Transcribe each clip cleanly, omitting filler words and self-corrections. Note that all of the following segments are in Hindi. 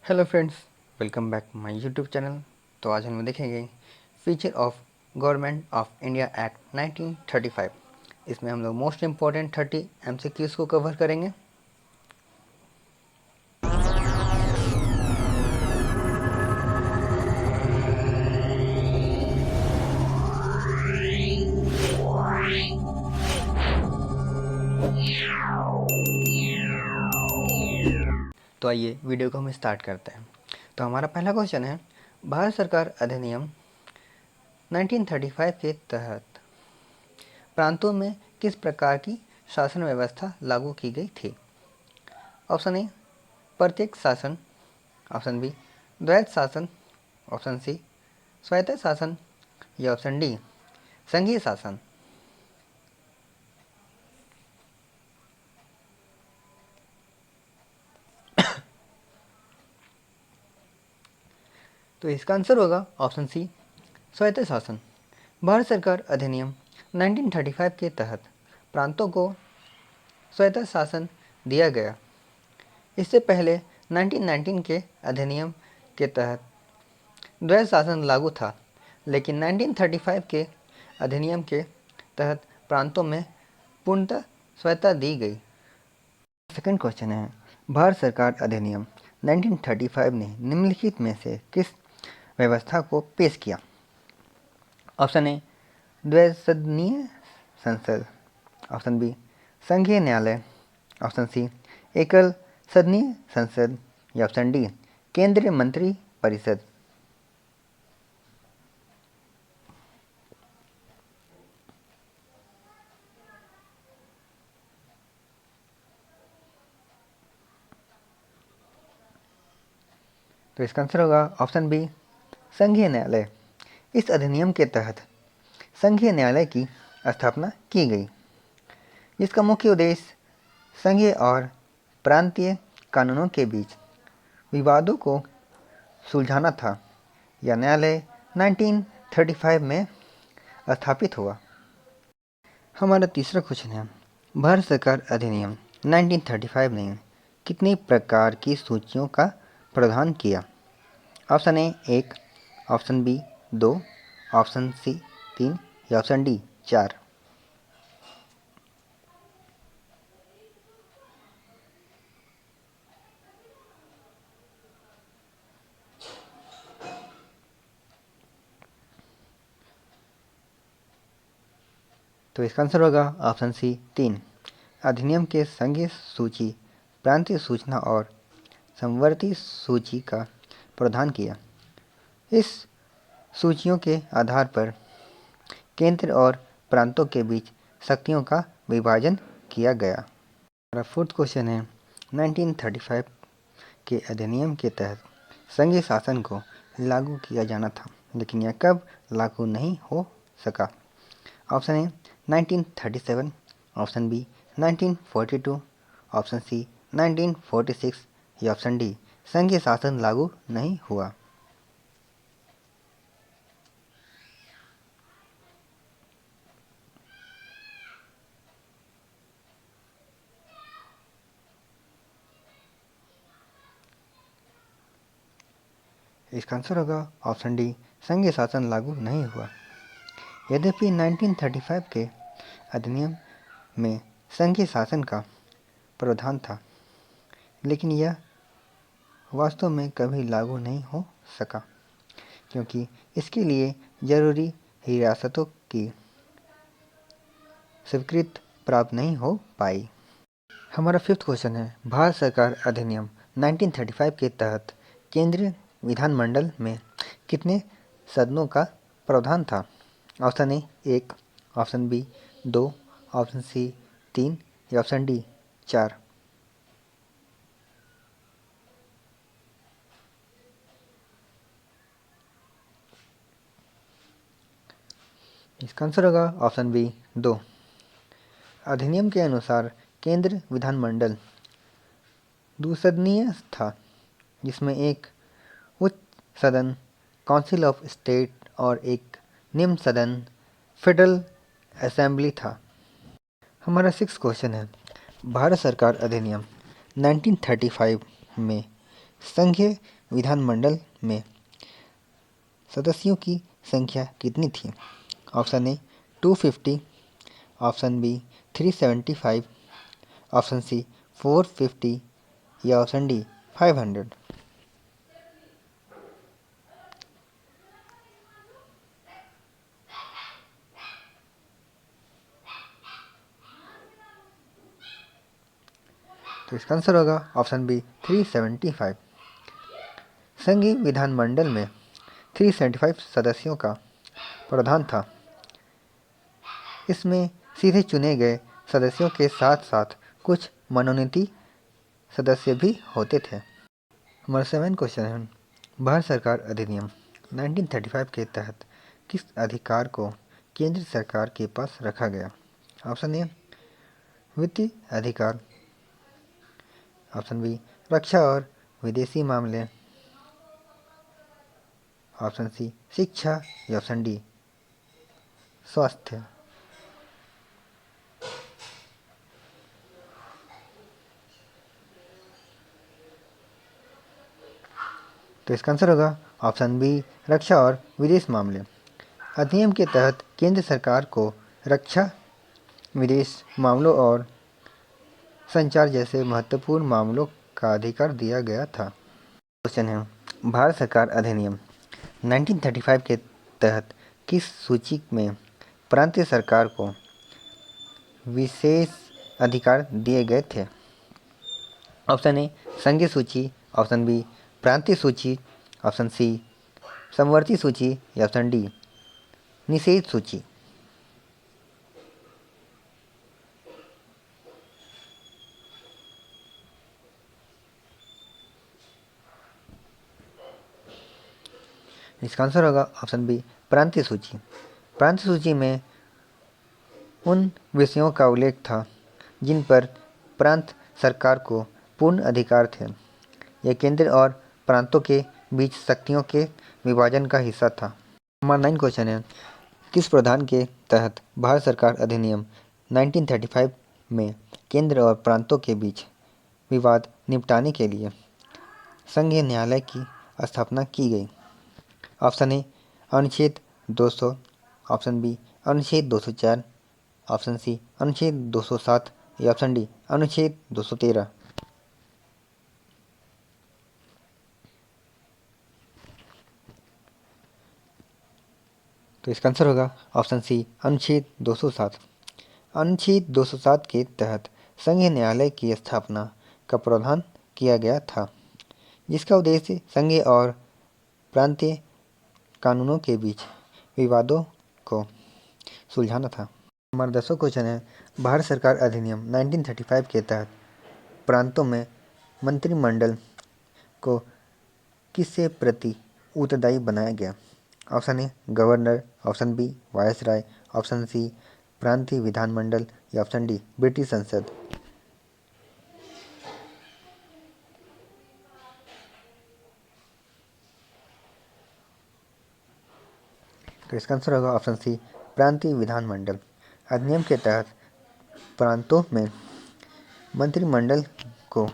Hello friends, welcome back my YouTube channel. तो आज हम देखेंगे feature of government of India act 1935। इसमें हम लोग मोस्ट इम्पॉर्टेंट 30 एमसीक्यूज़ को कवर करेंगे। तो आइए वीडियो को हम स्टार्ट करते हैं। तो हमारा पहला क्वेश्चन है, भारत सरकार अधिनियम 1935 के तहत प्रांतों में किस प्रकार की शासन व्यवस्था लागू की गई थी? ऑप्शन ए प्रत्येक शासन, ऑप्शन बी द्वैत शासन, ऑप्शन सी स्वायत्त शासन या ऑप्शन डी संघीय शासन। तो इसका आंसर होगा ऑप्शन सी स्वायत्त शासन। भारत सरकार अधिनियम 1935 के तहत प्रांतों को स्वायत्त शासन दिया गया। इससे पहले 1919 के अधिनियम के तहत द्वैत शासन लागू था, लेकिन 1935 के अधिनियम के तहत प्रांतों में पूर्णतः स्वायत्तता दी गई। सेकंड क्वेश्चन है, भारत सरकार अधिनियम 1935 ने निम्नलिखित में से किस व्यवस्था को पेश किया? ऑप्शन ए द्विसदनीय संसद, ऑप्शन बी संघीय न्यायालय, ऑप्शन सी एकल सदनीय संसद या ऑप्शन डी केंद्रीय मंत्री परिषद। तो इसका आंसर होगा ऑप्शन बी संघीय न्यायालय। इस अधिनियम के तहत संघीय न्यायालय की स्थापना की गई, जिसका मुख्य उद्देश्य संघीय और प्रांतीय कानूनों के बीच विवादों को सुलझाना था। यह न्यायालय 1935 में स्थापित हुआ। हमारा तीसरा क्वेश्चन है, भारत सरकार अधिनियम 1935 ने कितनी प्रकार की सूचियों का प्रावधान किया? Option A 1, option B 2, option C 3 या ऑप्शन डी 4। तो इसका आंसर होगा ऑप्शन सी 3। अधिनियम के संघीय सूची, प्रांतीय सूचना और समवर्ती सूची का प्रावधान किया। इस सूचियों के आधार पर केंद्र और प्रांतों के बीच शक्तियों का विभाजन किया गया। हमारा फोर्थ क्वेश्चन है, 1935 के अधिनियम के तहत संघीय शासन को लागू किया जाना था, लेकिन यह कब लागू नहीं हो सका? Option A 1937, option B 1942, option C 1946 या ऑप्शन डी संघीय शासन लागू नहीं हुआ। इसका आंसर होगा ऑप्शन डी संघीय शासन लागू नहीं हुआ। यद्यपि 1935 के अधिनियम में संघीय शासन का प्रावधान था, लेकिन यह वास्तव में कभी लागू नहीं हो सका, क्योंकि इसके लिए जरूरी हिरासतों की स्वीकृति प्राप्त नहीं हो पाई। हमारा फिफ्थ क्वेश्चन है, भारत सरकार अधिनियम 1935 के तहत केंद्रीय विधानमंडल में कितने सदनों का प्रावधान था? Option A 1, option B 2, option C 3 या ऑप्शन डी 4। इसका आंसर होगा ऑप्शन बी 2। अधिनियम के अनुसार केंद्र विधानमंडल द्विसदनीय था, जिसमें एक उच्च सदन काउंसिल ऑफ स्टेट और एक निम्न सदन फेडरल असेंबली था। हमारा सिक्स क्वेश्चन है, भारत सरकार अधिनियम 1935 में संघीय विधानमंडल में सदस्यों की संख्या कितनी थी? Option A 250, option B 375, option C 450 या ऑप्शन डी 500। तो इसका आंसर होगा ऑप्शन बी 375। संघीय विधानमंडल में 375 सदस्यों का प्रावधान था। इसमें सीधे चुने गए सदस्यों के साथ साथ कुछ मनोनीत सदस्य भी होते थे। हमारा 7 क्वेश्चन है, भारत सरकार अधिनियम 1935 के तहत किस अधिकार को केंद्र सरकार के पास रखा गया? ऑप्शन ए वित्तीय अधिकार, ऑप्शन बी रक्षा और विदेशी मामले, ऑप्शन सी शिक्षा या ऑप्शन डी स्वास्थ्य। तो इसका आंसर होगा ऑप्शन बी रक्षा और विदेश मामले। अधिनियम के तहत केंद्र सरकार को रक्षा, विदेश मामलों और संचार जैसे महत्वपूर्ण मामलों का अधिकार दिया गया था। क्वेश्चन है, भारत सरकार अधिनियम 1935 के तहत किस सूची में प्रांतीय सरकार को विशेष अधिकार दिए गए थे? ऑप्शन ए संघीय सूची, ऑप्शन बी प्रांतीय सूची, ऑप्शन सी समवर्ती सूची या ऑप्शन डी निषेध सूची। इसका आंसर होगा ऑप्शन बी प्रांतीय सूची। प्रांतीय सूची में उन विषयों का उल्लेख था जिन पर प्रांत सरकार को पूर्ण अधिकार थे। यह केंद्र और प्रांतों के बीच शक्तियों के विभाजन का हिस्सा था। हमारा 9 क्वेश्चन है, किस प्रावधान के तहत भारत सरकार अधिनियम 1935 में केंद्र और प्रांतों के बीच विवाद निपटाने के लिए संघीय न्यायालय की स्थापना की गई? ऑप्शन ए अनुच्छेद 200, ऑप्शन बी अनुच्छेद 204, ऑप्शन सी अनुच्छेद 207 या ऑप्शन डी अनुच्छेद 213। तो इसका आंसर होगा ऑप्शन सी अनुच्छेद 207। अनुच्छेद 207 के तहत संघीय न्यायालय की स्थापना का प्रावधान किया गया था, जिसका उद्देश्य संघीय और प्रांतीय कानूनों के बीच विवादों को सुलझाना था। हमारा 10वां क्वेश्चन है, भारत सरकार अधिनियम 1935 के तहत प्रांतों में मंत्रिमंडल को किससे प्रति उत्तरदायी बनाया गया? Option A governor, option B viceroy, option C प्रांतीय विधानमंडल या ऑप्शन डी ब्रिटिश संसद। तो इसका आंसर होगा ऑप्शन सी प्रांतीय विधानमंडल। अधिनियम के तहत प्रांतों में मंत्रिमंडल को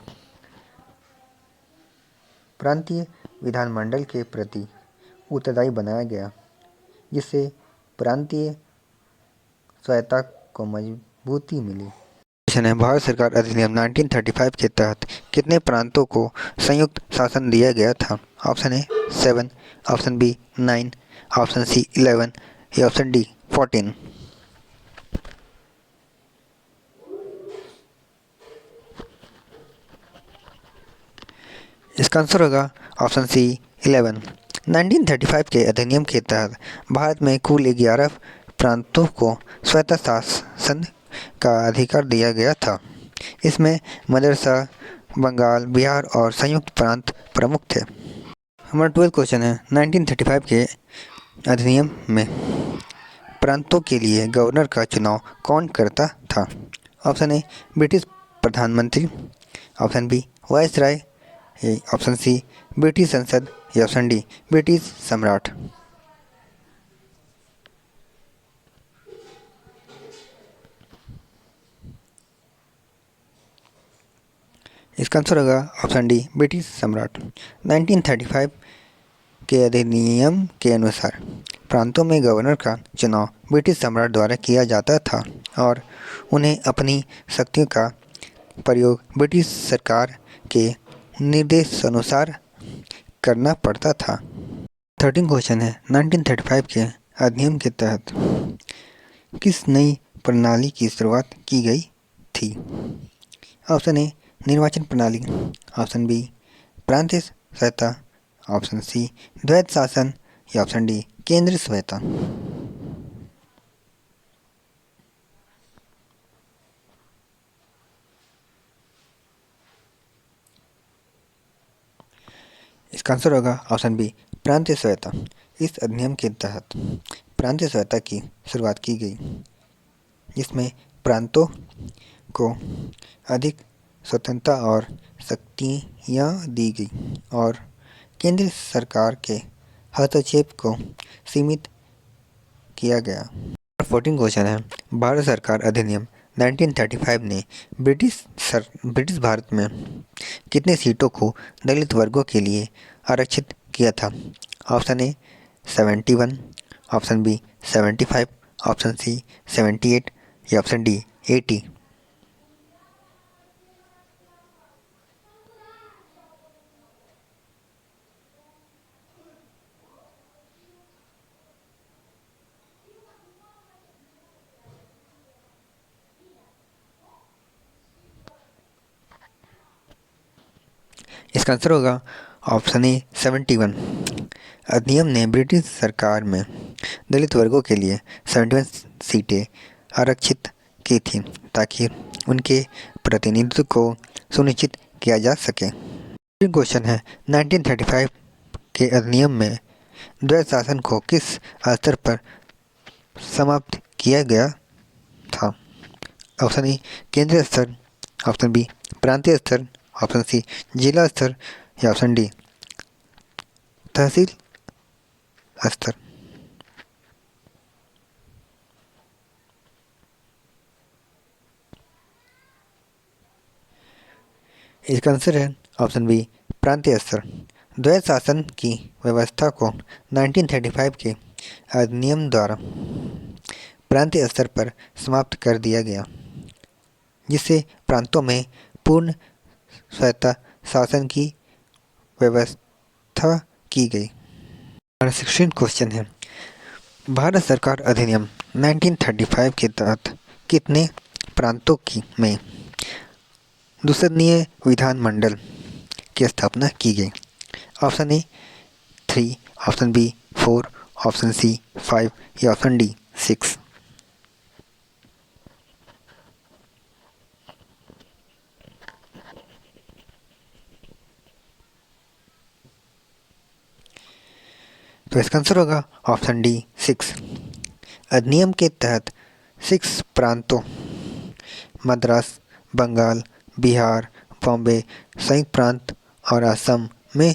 प्रांतीय विधानमंडल के प्रति उत्तरदायी बनाया गया, जिससे प्रांतीय स्वायत्तता को मजबूती मिली। क्वेश्चन है, भारत सरकार अधिनियम 1935 के तहत कितने प्रांतों को संयुक्त शासन दिया गया था? Option A 7, option B 9, option C 11 या ऑप्शन डी 14। इसका आंसर होगा ऑप्शन सी 11। 1935 के अधिनियम के तहत भारत में कुल 11 प्रांतों को स्वायत्त शासन का अधिकार दिया गया था। इसमें मदरसा, बंगाल, बिहार और संयुक्त प्रांत प्रमुख थे। हमारा 12 क्वेश्चन है, 1935 के अधिनियम में प्रांतों के लिए गवर्नर का चुनाव कौन करता था? ऑप्शन ए ब्रिटिश प्रधानमंत्री, option B viceroy, option C British संसद या ऑप्शन डी ब्रिटिश सम्राट। इसका आंसर होगा ऑप्शन डी, ब्रिटिश सम्राट। 1935 के अधिनियम के अनुसार प्रांतों में गवर्नर का चुनाव ब्रिटिश सम्राट द्वारा किया जाता था और उन्हें अपनी शक्तियों का प्रयोग ब्रिटिश सरकार के निर्देशानुसार करना पड़ता था। 13 क्वेश्चन है, 1935 के अधिनियम के तहत किस नई प्रणाली की शुरुआत की गई थी? ऑप्शन ए, निर्वाचन प्रणाली। ऑप्शन बी, प्रांतीय सत्ता। ऑप्शन सी, द्वैत शासन। या ऑप्शन डी, केंद्रीय स्वायत्ता। इसका आंसर होगा ऑप्शन बी, प्रांतीय स्वायत्ता। इस अधिनियम के तहत प्रांतीय स्वायत्ता की शुरुआत की गई, जिसमें प्रांतों को अधिक स्वतंत्रता और शक्तियाँ दी गई और केंद्र सरकार के हस्तक्षेप को सीमित किया गया। 14 क्वेश्चन है, भारत सरकार अधिनियम 1935 ने ब्रिटिश भारत में कितने सीटों को दलित वर्गों के लिए आरक्षित किया था? Option A 71, option B 75, option C 78 या ऑप्शन डी 80। इसका आंसर होगा ऑप्शन ए 71। अधिनियम ने ब्रिटिश सरकार में दलित वर्गों के लिए 71 सीटें आरक्षित की थी ताकि उनके प्रतिनिधित्व को सुनिश्चित किया जा सके। क्वेश्चन है, 1935 के अधिनियम में द्वैत शासन को किस स्तर पर समाप्त किया गया था? ऑप्शन ए, केंद्रीय स्तर। ऑप्शन बी, प्रांतीय स्तर। ऑप्शन सी, जिला स्तर। या ऑप्शन डी, तहसील स्तर। इसका आंसर है ऑप्शन बी, प्रांतीय स्तर। द्वैत शासन की व्यवस्था को 1935 के अधिनियम द्वारा प्रांतीय स्तर पर समाप्त कर दिया गया, जिससे प्रांतों में पूर्ण स्वायत्ता शासन की व्यवस्था की गई। 16 क्वेश्चन है, भारत सरकार अधिनियम 1935 के तहत कितने प्रांतों में दुसदनीय विधानमंडल की स्थापना की गई? Option A 3, option B 4, option C 5 या ऑप्शन डी 6। तो इसका आंसर होगा ऑप्शन डी 6। अधिनियम के तहत 6 प्रांतों मद्रास, बंगाल, बिहार, बॉम्बे, संयुक्त प्रांत और असम में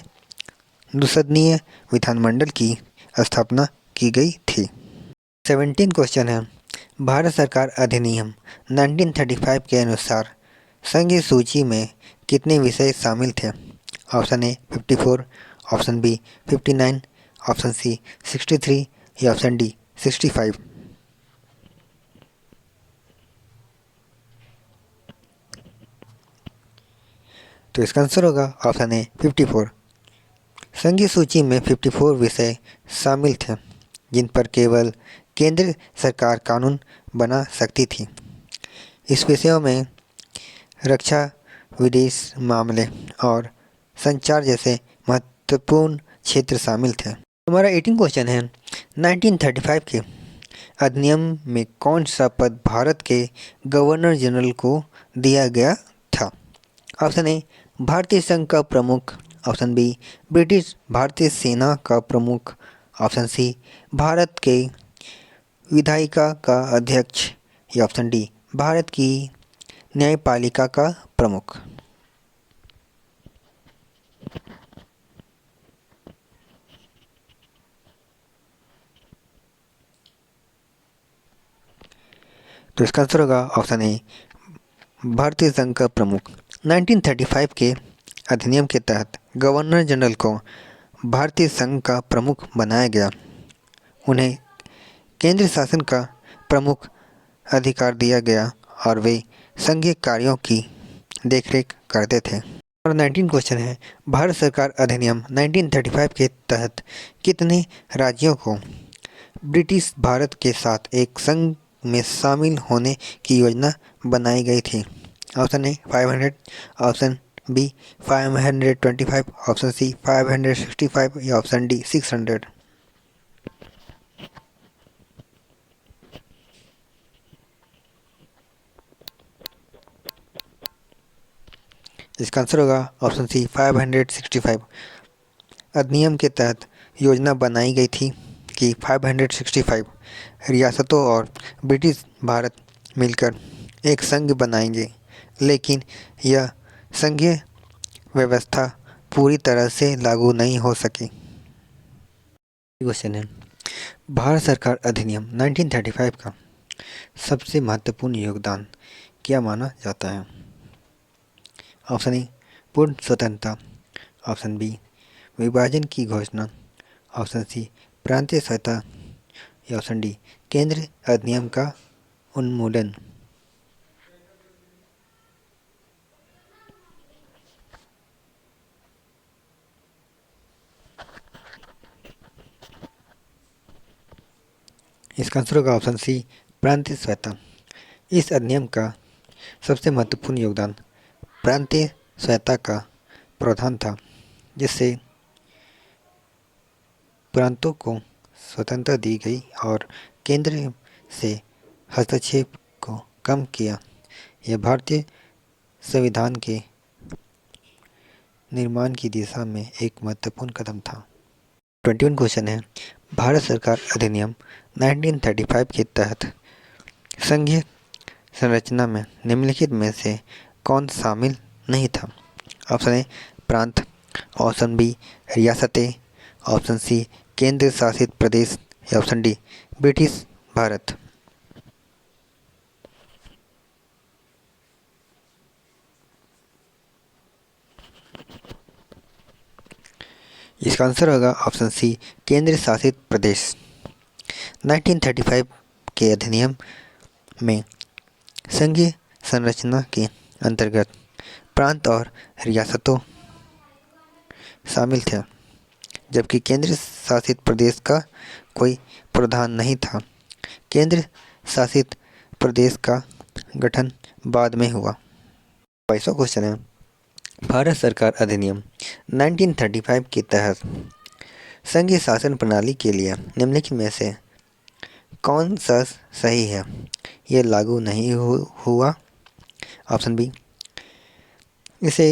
दुसदनीय विधानमंडल की स्थापना की गई थी। 17 क्वेश्चन है, भारत सरकार अधिनियम 1935 के अनुसार संघीय सूची में कितने विषय शामिल थे? Option A 54, option B 59, option C 63 या ऑप्शन डी 65। तो इसका आंसर होगा ऑप्शन ए 54। संघीय सूची में 54 विषय शामिल थे, जिन पर केवल केंद्र सरकार कानून बना सकती थी। इस विषयों में रक्षा, विदेश मामले और संचार जैसे महत्वपूर्ण क्षेत्र शामिल थे। हमारा 18 क्वेश्चन है, 1935 के अधिनियम में कौन सा पद भारत के गवर्नर जनरल को दिया गया था? ऑप्शन ए, भारतीय संघ का प्रमुख। ऑप्शन बी, ब्रिटिश भारतीय सेना का प्रमुख। ऑप्शन सी, भारत के विधायिका का अध्यक्ष। या ऑप्शन डी, भारत की न्यायपालिका का प्रमुख। तो इसका आंसर होगा ऑप्शन ए, भारतीय संघ का प्रमुख। 1935 के अधिनियम के तहत गवर्नर जनरल को भारतीय संघ का प्रमुख बनाया गया। उन्हें केंद्र शासन का प्रमुख अधिकार दिया गया और वे संघीय कार्यों की देखरेख करते थे। और 19 क्वेश्चन है, भारत सरकार अधिनियम 1935 के तहत कितने राज्यों को ब्रिटिश भारत के साथ एक संघ में शामिल होने की योजना बनाई गई थी? Option A 500, option B 525, option C 565 या ऑप्शन डी 600। इसका आंसर होगा ऑप्शन सी 565। अधिनियम के तहत योजना बनाई गई थी कि 565 रियासतों और ब्रिटिश भारत मिलकर एक संघ बनाएंगे, लेकिन यह संघीय व्यवस्था पूरी तरह से लागू नहीं हो सकी। क्वेश्चन है, भारत सरकार अधिनियम 1935 का सबसे महत्वपूर्ण योगदान क्या माना जाता है? ऑप्शन ए पूर्ण स्वतंत्रता, ऑप्शन बी विभाजन की घोषणा, ऑप्शन सी प्रांतीय सत्ता या ऑप्शन डी केंद्र अधिनियम का उन्मूलन। इसका आंसर होगा ऑप्शन सी प्रांतीय सत्ता। इस अधिनियम का सबसे महत्वपूर्ण योगदान प्रांतीय सत्ता का प्रावधान था, जिससे प्रांतों को स्वतंत्रता दी गई और केंद्र से हस्तक्षेप को कम किया। यह भारतीय संविधान के निर्माण की दिशा में एक महत्वपूर्ण कदम था। 21 क्वेश्चन है, भारत सरकार अधिनियम 1935 के तहत संघीय संरचना में निम्नलिखित में से कौन शामिल नहीं था? ऑप्शन ए प्रांत, ऑप्शन बी रियासतें, ऑप्शन सी केंद्र शासित प्रदेश या ऑप्शन डी ब्रिटिश भारत। इसका आंसर होगा ऑप्शन सी केंद्र शासित प्रदेश। 1935 के अधिनियम में संघीय संरचना के अंतर्गत प्रांत और रियासतों शामिल थे, जबकि केंद्र शासित प्रदेश का कोई प्रावधान नहीं था। केंद्र शासित प्रदेश का गठन बाद में हुआ। 22वां क्वेश्चन है, भारत सरकार अधिनियम 1935 के तहत संघीय शासन प्रणाली के लिए निम्नलिखित में से कौन सा सही है? यह लागू नहीं हुआ। ऑप्शन बी इसे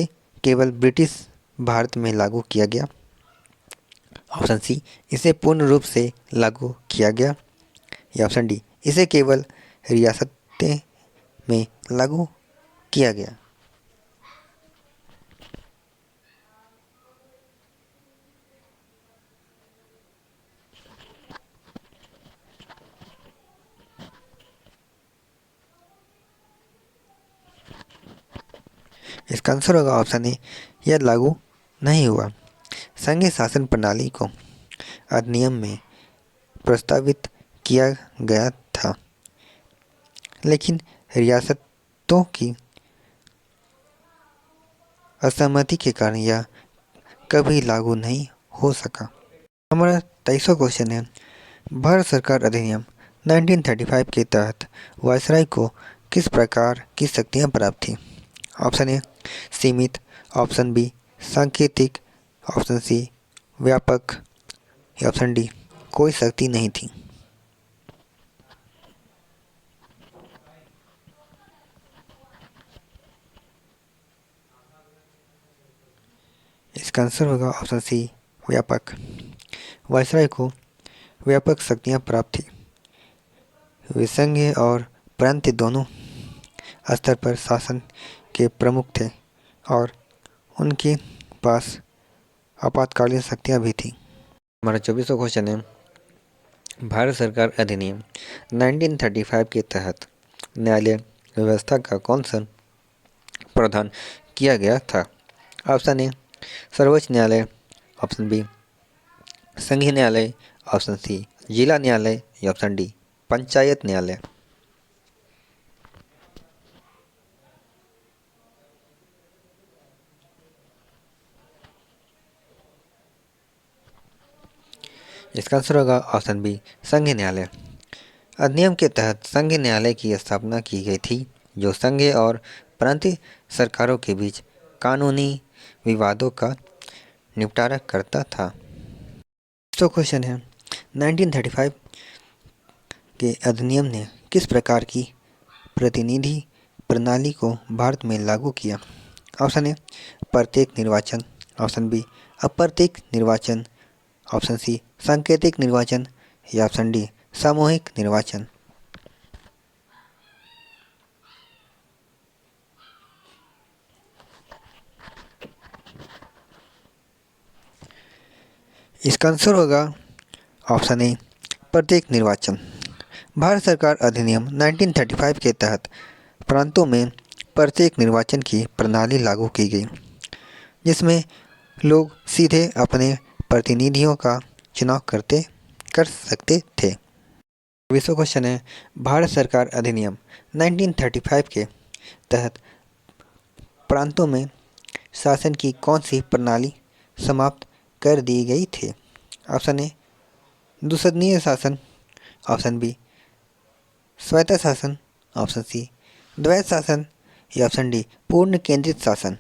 केवल ब्रिटिश भारत में लागू किया गया, ऑप्शन सी इसे पूर्ण रूप से लागू किया गया या ऑप्शन डी इसे केवल रियासतें में लागू किया गया। इसका आंसर होगा ऑप्शन ए यह लागू नहीं हुआ। संघीय शासन प्रणाली को अधिनियम में प्रस्तावित किया गया था, लेकिन रियासतों की असहमति के कारण यह कभी लागू नहीं हो सका। हमारा 23वां क्वेश्चन है, भारत सरकार अधिनियम 1935 के तहत वायसराय को किस प्रकार की शक्तियां प्राप्त थीं? ऑप्शन ए सीमित, ऑप्शन बी सांकेतिक, ऑप्शन सी व्यापक या ऑप्शन डी कोई शक्ति नहीं थी। इसका आंसर होगा ऑप्शन सी व्यापक। वायसराय को व्यापक शक्तियां प्राप्त थी। वे संघीय और प्रांतीय दोनों स्तर पर शासन के प्रमुख थे और उनके पास आपातकालीन शक्तियां भी थीं। हमारा 24वां क्वेश्चन है, भारत सरकार अधिनियम 1935 के तहत न्यायालय व्यवस्था का कौन सा प्रावधान किया गया था? ऑप्शन ए सर्वोच्च न्यायालय, ऑप्शन बी संघीय न्यायालय, ऑप्शन सी जिला न्यायालय या ऑप्शन डी पंचायत न्यायालय। इसका आंसर होगा ऑप्शन बी संघीय न्यायालय। अधिनियम के तहत संघीय न्यायालय की स्थापना की गई थी, जो संघीय और प्रांतीय सरकारों के बीच कानूनी विवादों का निपटारा करता था। तो क्वेश्चन है 1935 के अधिनियम ने किस प्रकार की प्रतिनिधि प्रणाली को भारत में लागू किया? ऑप्शन ए प्रत्येक निर्वाचन, ऑप्शन बी अप्रत्येक निर्वाचन, ऑप्शन सी सांकेतिक निर्वाचन या ऑप्शन डी सामूहिक निर्वाचन। इसका आंसर होगा ऑप्शन ए प्रत्येक निर्वाचन। भारत सरकार अधिनियम 1935 के तहत प्रांतों में प्रत्येक निर्वाचन की प्रणाली लागू की गई, जिसमें लोग सीधे अपने प्रतिनिधियों का चुनाव कर सकते थे। 20वां क्वेश्चन है भारत सरकार अधिनियम 1935 के तहत प्रांतों में शासन की कौन सी प्रणाली समाप्त कर दी गई थी? ऑप्शन ए दुसदनीय शासन, ऑप्शन बी स्वायत्त शासन, ऑप्शन सी द्वैत शासन या ऑप्शन डी पूर्ण केंद्रित शासन।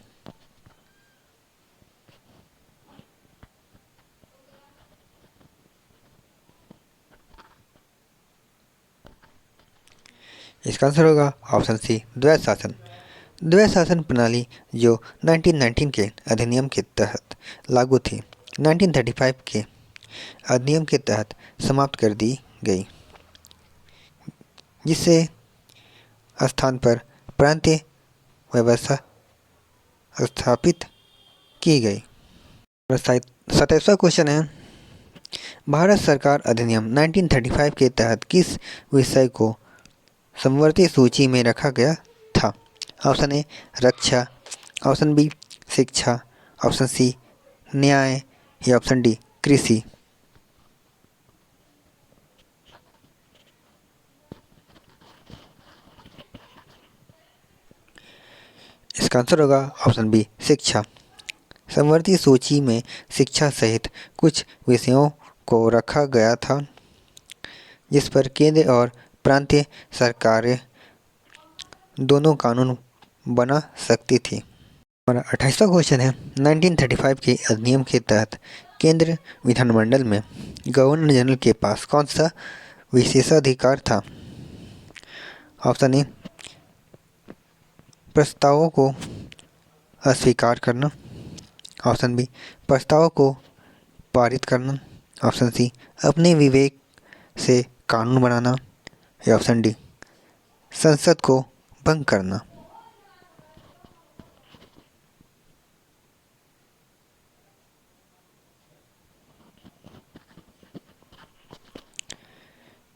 इसका आंसर होगा ऑप्शन सी द्वैत शासन। द्वैत शासन प्रणाली जो 1919 के अधिनियम के तहत लागू थी, 1935 के अधिनियम के तहत समाप्त कर दी गई, जिससे स्थान पर प्रांतीय व्यवस्था स्थापित की गई। 27वां क्वेश्चन है भारत सरकार अधिनियम 1935 के तहत किस विषय को समवर्ती सूची में रखा गया था? ऑप्शन ए रक्षा, ऑप्शन बी शिक्षा, ऑप्शन सी न्याय या ऑप्शन डी कृषि। इसका आंसर होगा ऑप्शन बी शिक्षा। समवर्ती सूची में शिक्षा सहित कुछ विषयों को रखा गया था, जिस पर केंद्र और प्रांतीय सरकारें दोनों कानून बना सकती थी। हमारा 28वां क्वेश्चन है 1935 के अधिनियम के तहत केंद्र विधानमंडल में गवर्नर जनरल के पास कौन सा विशेषाधिकार था? ऑप्शन ए प्रस्तावों को अस्वीकार करना, ऑप्शन बी प्रस्तावों को पारित करना, ऑप्शन सी अपने विवेक से कानून बनाना या ऑप्शन डी संसद को भंग करना।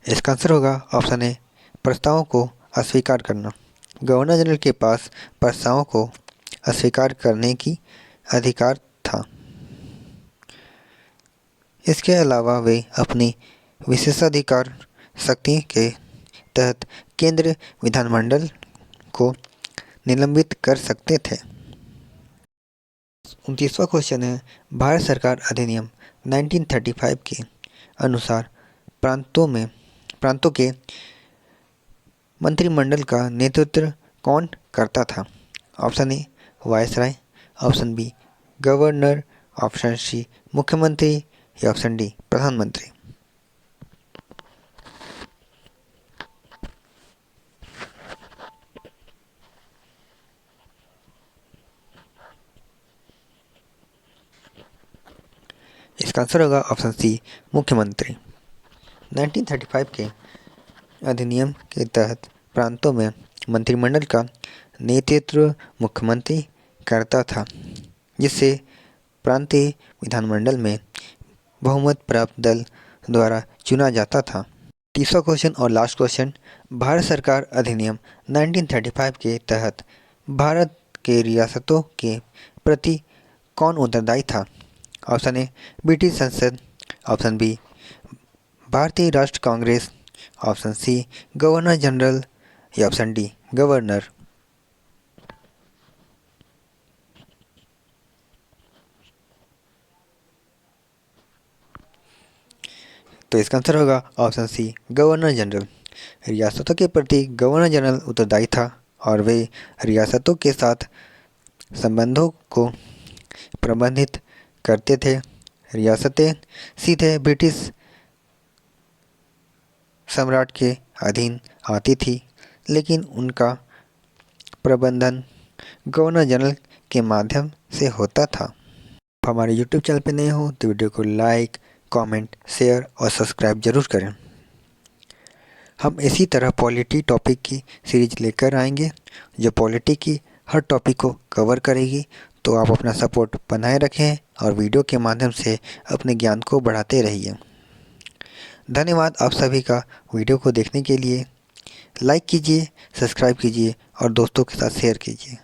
इसका आंसर होगा ऑप्शन ए प्रस्तावों को अस्वीकार करना। गवर्नर जनरल के पास प्रस्तावों को अस्वीकार करने की अधिकार था। इसके अलावा वे अपनी विशेषाधिकार शक्ति के तहत केंद्र विधानमंडल को निलंबित कर सकते थे। 29वां क्वेश्चन है भारत सरकार अधिनियम 1935 के अनुसार प्रांतों के मंत्रिमंडल का नेतृत्व कौन करता था? Option A viceroy, option B governor, option C मुख्यमंत्री या ऑप्शन डी प्रधानमंत्री। इसका आंसर होगा ऑप्शन सी मुख्यमंत्री। 1935 के अधिनियम के तहत प्रांतों में मंत्रिमंडल का नेतृत्व मुख्यमंत्री करता था, जिससे प्रांतीय विधानमंडल में बहुमत प्राप्त दल द्वारा चुना जाता था। 30वां क्वेश्चन और लास्ट क्वेश्चन भारत सरकार अधिनियम 1935 के तहत भारत के रियासतों के प्रति कौन उत्तरदायी था? ऑप्शन ए ब्रिटिश संसद, ऑप्शन बी भारतीय राष्ट्र कांग्रेस, ऑप्शन सी गवर्नर जनरल या ऑप्शन डी गवर्नर। तो इसका आंसर होगा ऑप्शन सी गवर्नर जनरल। रियासतों के प्रति गवर्नर जनरल उत्तरदायी था और वे रियासतों के साथ संबंधों को प्रबंधित करते थे। रियासतें सीधे ब्रिटिश सम्राट के अधीन आती थी, लेकिन उनका प्रबंधन गवर्नर जनरल के माध्यम से होता था। हमारे YouTube चैनल पे नए हो तो वीडियो को लाइक, कमेंट, शेयर और सब्सक्राइब जरूर करें। हम इसी तरह पॉलिटी टॉपिक की सीरीज लेकर आएंगे जो पॉलिटी की हर टॉपिक को कवर करेगी। तो आप अपना सपोर्ट बनाए रखें और वीडियो के माध्यम से अपने ज्ञान को बढ़ाते रहिए। धन्यवाद आप सभी का वीडियो को देखने के लिए। लाइक कीजिए, सब्सक्राइब कीजिए और दोस्तों के साथ शेयर कीजिए।